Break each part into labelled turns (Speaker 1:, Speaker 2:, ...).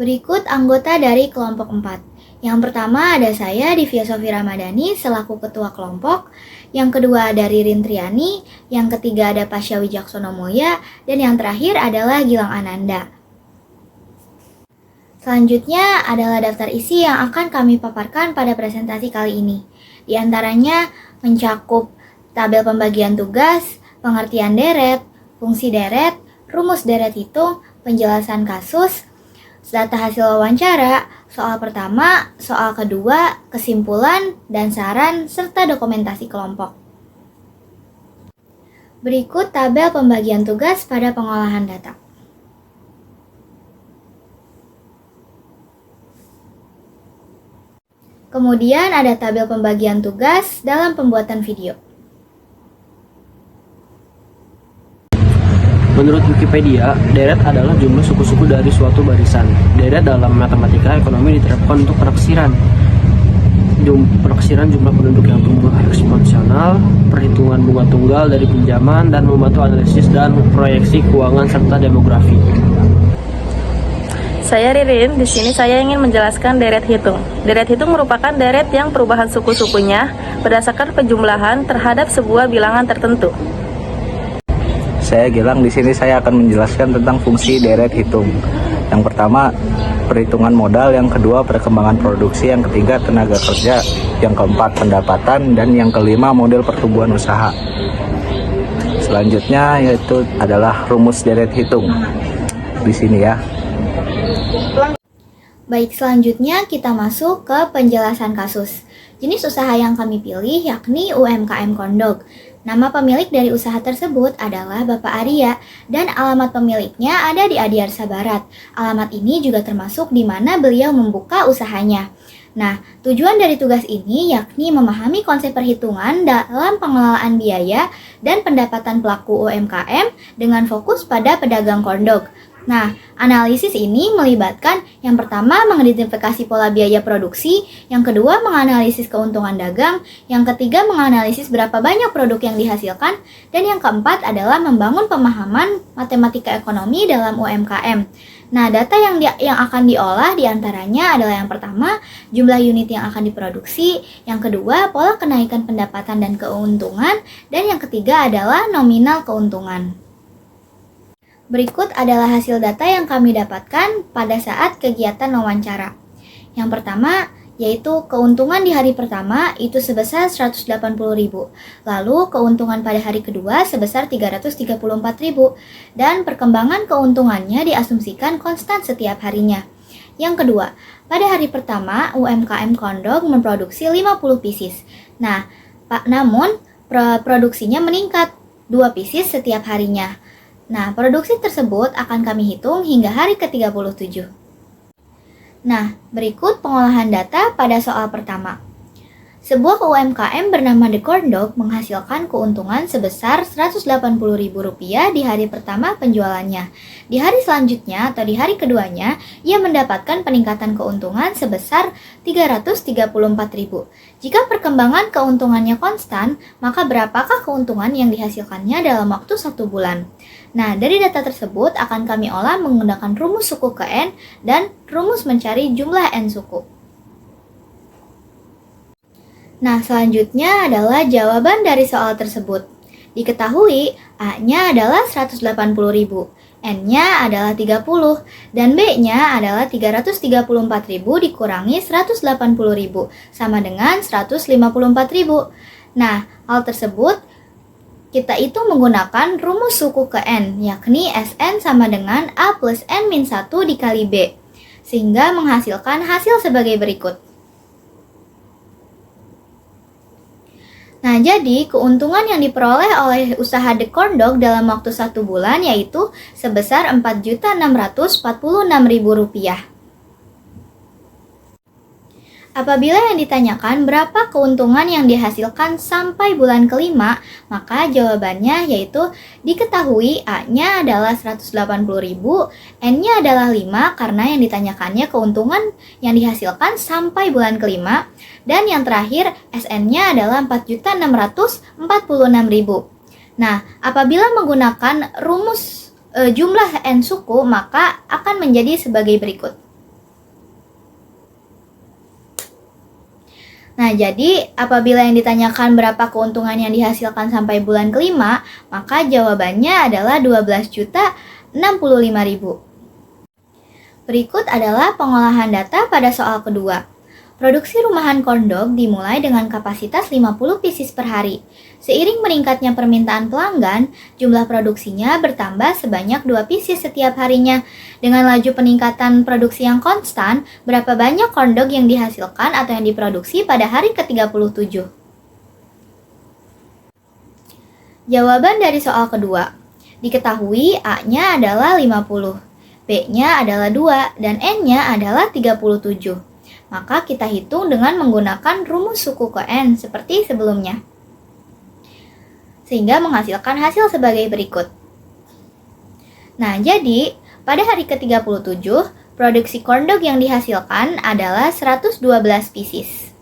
Speaker 1: Berikut anggota dari kelompok 4. Yang pertama ada saya, Divya Sofi Ramadhani, selaku ketua kelompok. Yang kedua ada Ririn Triani. Yang ketiga ada Pasya Wijaksono Mulya. Dan yang terakhir adalah Gilang Ananda. Selanjutnya adalah daftar isi yang akan kami paparkan pada presentasi kali ini. Di antaranya mencakup tabel pembagian tugas, pengertian deret, fungsi deret, rumus deret hitung, penjelasan kasus, data hasil wawancara, soal pertama, soal kedua, kesimpulan, dan saran, serta dokumentasi kelompok. Berikut tabel pembagian tugas pada pengolahan data. Kemudian ada tabel pembagian tugas dalam pembuatan video.
Speaker 2: Menurut Wikipedia, deret adalah jumlah suku-suku dari suatu barisan. Deret dalam matematika ekonomi diterapkan untuk penaksiran jumlah penduduk yang tumbuh eksponensial, perhitungan bunga tunggal dari pinjaman, dan membantu analisis dan proyeksi keuangan serta demografi.
Speaker 3: Saya Ririn, di sini saya ingin menjelaskan deret hitung. Deret hitung merupakan deret yang perubahan suku-sukunya berdasarkan penjumlahan terhadap sebuah bilangan tertentu.
Speaker 4: Saya Gilang, di sini saya akan menjelaskan tentang fungsi deret hitung. Yang pertama, perhitungan modal, yang kedua, perkembangan produksi, yang ketiga, tenaga kerja, yang keempat, pendapatan, dan yang kelima, model pertumbuhan usaha. Selanjutnya yaitu adalah rumus deret hitung. Di sini ya.
Speaker 1: Baik, selanjutnya kita masuk ke penjelasan kasus. Jenis usaha yang kami pilih yakni UMKM Kondok. Nama pemilik dari usaha tersebut adalah Bapak Arya dan alamat pemiliknya ada di Adiarsa Barat. Alamat ini juga termasuk di mana beliau membuka usahanya. Nah, tujuan dari tugas ini yakni memahami konsep perhitungan dalam pengelolaan biaya dan pendapatan pelaku UMKM dengan fokus pada pedagang kondok. Nah, analisis ini melibatkan yang pertama mengidentifikasi pola biaya produksi, yang kedua menganalisis keuntungan dagang, yang ketiga menganalisis berapa banyak produk yang dihasilkan, dan yang keempat adalah membangun pemahaman matematika ekonomi dalam UMKM. Nah, data yang akan diolah diantaranya adalah yang pertama, jumlah unit yang akan diproduksi, yang kedua, pola kenaikan pendapatan dan keuntungan, dan yang ketiga adalah nominal keuntungan. Berikut adalah hasil data yang kami dapatkan pada saat kegiatan wawancara. Yang pertama, yaitu keuntungan di hari pertama itu sebesar 180.000. Lalu keuntungan pada hari kedua sebesar 334.000 dan perkembangan keuntungannya diasumsikan konstan setiap harinya. Yang kedua, pada hari pertama UMKM Kondok memproduksi 50 pieces. Nah, namun produksinya meningkat 2 pieces setiap harinya. Nah, produksi tersebut akan kami hitung hingga hari ke-37. Nah, berikut pengolahan data pada soal pertama. Sebuah UMKM bernama The Corn Dog menghasilkan keuntungan sebesar Rp180.000 di hari pertama penjualannya. Di hari selanjutnya atau di hari keduanya, ia mendapatkan peningkatan keuntungan sebesar Rp334.000. Jika perkembangan keuntungannya konstan, maka berapakah keuntungan yang dihasilkannya dalam waktu 1 bulan? Nah, dari data tersebut akan kami olah menggunakan rumus suku ke N dan rumus mencari jumlah N suku. Nah, selanjutnya adalah jawaban dari soal tersebut. Diketahui A-nya adalah 180.000, N-nya adalah 30, dan B-nya adalah 334.000 dikurangi 180.000, sama dengan 154.000. Nah, hal tersebut kita itu menggunakan rumus suku ke N, yakni Sn sama dengan A plus N min 1 dikali B, sehingga menghasilkan hasil sebagai berikut. Nah, jadi keuntungan yang diperoleh oleh usaha The Corn Dog dalam waktu 1 bulan yaitu sebesar Rp4.646.000. Apabila yang ditanyakan berapa keuntungan yang dihasilkan sampai bulan kelima, maka jawabannya yaitu diketahui A-nya adalah 180.000, N-nya adalah 5 karena yang ditanyakannya keuntungan yang dihasilkan sampai bulan kelima, dan yang terakhir SN-nya adalah 4.646.000. Nah, apabila menggunakan rumus jumlah N suku, maka akan menjadi sebagai berikut. Nah, jadi apabila yang ditanyakan berapa keuntungan yang dihasilkan sampai bulan kelima, maka jawabannya adalah 12.065.000. Berikut adalah pengolahan data pada soal kedua. Produksi rumahan corndog dimulai dengan kapasitas 50 pieces per hari. Seiring meningkatnya permintaan pelanggan, jumlah produksinya bertambah sebanyak 2 pieces setiap harinya. Dengan laju peningkatan produksi yang konstan, berapa banyak corndog yang dihasilkan atau yang diproduksi pada hari ke-37? Jawaban dari soal kedua. Diketahui A-nya adalah 50, B-nya adalah 2, dan N-nya adalah 37. Maka kita hitung dengan menggunakan rumus suku ke N seperti sebelumnya. Sehingga menghasilkan hasil sebagai berikut. Nah, jadi pada hari ke-37, produksi corndog yang dihasilkan adalah 112 pieces.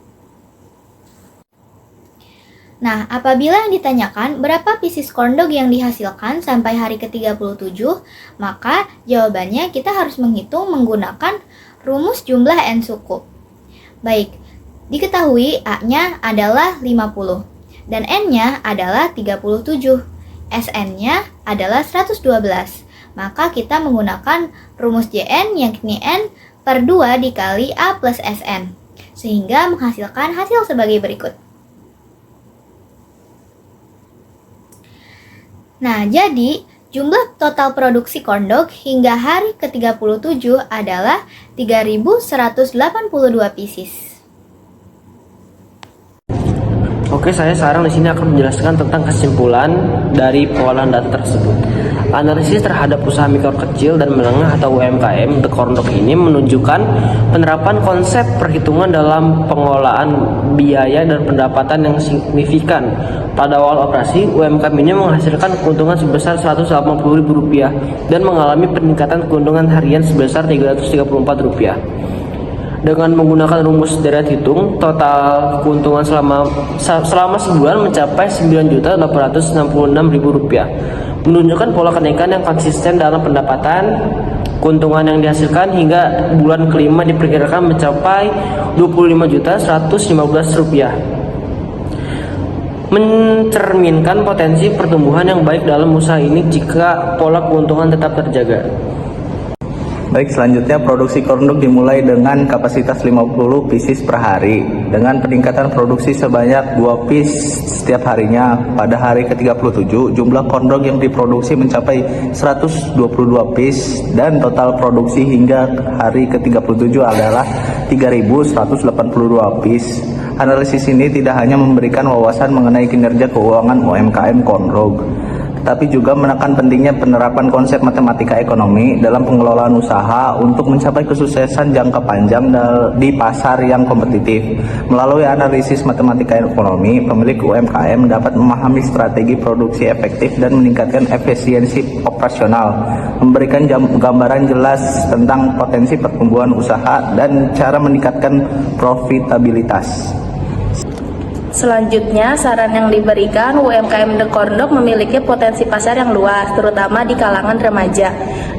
Speaker 1: Nah, apabila yang ditanyakan berapa pieces corndog yang dihasilkan sampai hari ke-37, maka jawabannya kita harus menghitung menggunakan rumus jumlah N suku. Baik, diketahui A-nya adalah 50 dan N-nya adalah 37. SN-nya adalah 112. Maka kita menggunakan rumus JN yakni N per 2 dikali A plus SN, sehingga menghasilkan hasil sebagai berikut. Nah, jadi jumlah total produksi corndog hingga hari ke-37 adalah 3.182 pieces.
Speaker 2: Oke, saya sekarang di sini akan menjelaskan tentang kesimpulan dari pengolahan data tersebut. Analisis terhadap usaha mikro kecil dan menengah atau UMKM The Corndog ini menunjukkan penerapan konsep perhitungan dalam pengolahan biaya dan pendapatan yang signifikan. Pada awal operasi, UMKM ini menghasilkan keuntungan sebesar Rp180.000 dan mengalami peningkatan keuntungan harian sebesar Rp334. Dengan menggunakan rumus deret hitung, total keuntungan selama sebulan mencapai Rp9.866.000, menunjukkan pola kenaikan yang konsisten dalam pendapatan. Keuntungan yang dihasilkan hingga bulan kelima diperkirakan mencapai Rp25.115, mencerminkan potensi pertumbuhan yang baik dalam usaha ini jika pola keuntungan tetap terjaga.
Speaker 4: Baik, selanjutnya produksi corndog dimulai dengan kapasitas 50 pieces per hari dengan peningkatan produksi sebanyak 2 piece setiap harinya. Pada hari ke-37, jumlah corndog yang diproduksi mencapai 122 piece dan total produksi hingga hari ke-37 adalah 3.182 piece. Analisis ini tidak hanya memberikan wawasan mengenai kinerja keuangan UMKM corndog, tapi juga menekan pentingnya penerapan konsep matematika ekonomi dalam pengelolaan usaha untuk mencapai kesuksesan jangka panjang di pasar yang kompetitif. Melalui analisis matematika ekonomi, pemilik UMKM dapat memahami strategi produksi efektif dan meningkatkan efisiensi operasional, memberikan gambaran jelas tentang potensi pertumbuhan usaha dan cara meningkatkan profitabilitas.
Speaker 3: Selanjutnya, saran yang diberikan UMKM The Corndog memiliki potensi pasar yang luas, terutama di kalangan remaja.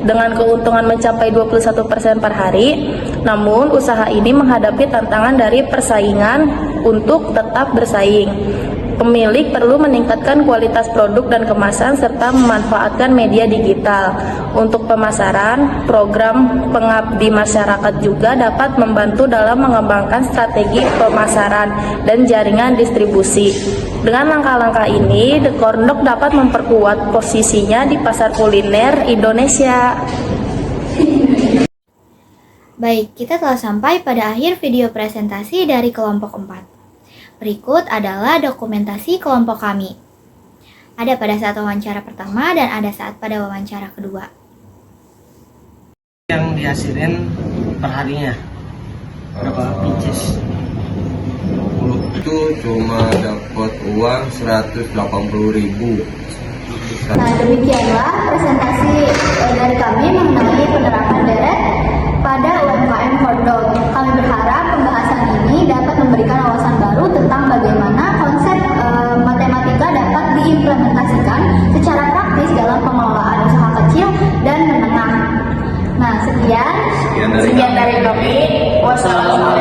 Speaker 3: Dengan keuntungan mencapai 21% per hari, namun usaha ini menghadapi tantangan dari persaingan untuk tetap bersaing. Pemilik perlu meningkatkan kualitas produk dan kemasan serta memanfaatkan media digital. Untuk pemasaran, program pengabdi masyarakat juga dapat membantu dalam mengembangkan strategi pemasaran dan jaringan distribusi. Dengan langkah-langkah ini, The Corndog dapat memperkuat posisinya di pasar kuliner Indonesia.
Speaker 1: Baik, kita telah sampai pada akhir video presentasi dari kelompok 4. Berikut adalah dokumentasi kelompok kami. Ada pada saat wawancara pertama dan ada saat pada wawancara kedua.
Speaker 2: Yang dihasilin perharinya berapa pieces?
Speaker 5: Itu cuma dapat uang 180.000.
Speaker 1: Nah, demikianlah presentasi dari kami mengenai penerapan deret pada UMKM Corndog. Kami berharap pembahasan ini dapat memberikan wawasan baru tentang bagaimana konsep matematika dapat diimplementasikan secara praktis dalam pengelolaan usaha kecil dan menengah. Nah, sekian dari kami. Wassalamualaikum.